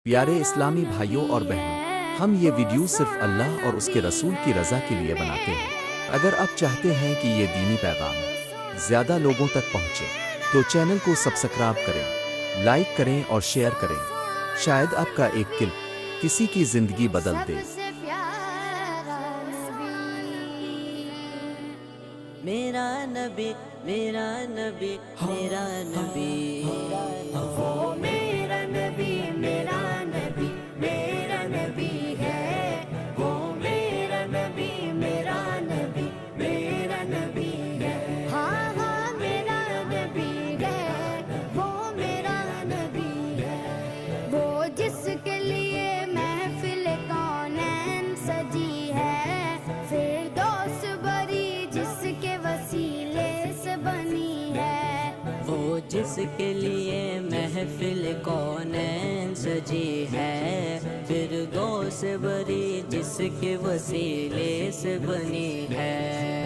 پیارے اسلامی بھائیوں اور بہنوں، ہم یہ ویڈیو صرف اللہ اور اس کے رسول کی رضا کے لیے بناتے ہیں۔ اگر آپ چاہتے ہیں کہ یہ دینی پیغام زیادہ لوگوں تک پہنچے تو چینل کو سبسکرائب کریں، لائک کریں اور شیئر کریں۔ شاید آپ کا ایک کلپ کسی کی زندگی بدل دے۔ میرا نبی میرا نبی میرا نبی وہ میرا نبی میرا نبی میرا نبی ہے، وہ میرا نبی میرا نبی میرا نبی ہے، ہاں ہاں میرا نبی ہے، وہ میرا نبی ہے، وہ جس کے لیے محفل کونین سجی ہے، فردوس بری جس کے وسیلے سے بنی ہے، وہ جس کے لیے محفل کونین سجی ہے، فردوس بری جس کے وسیلے سے بنی ہے۔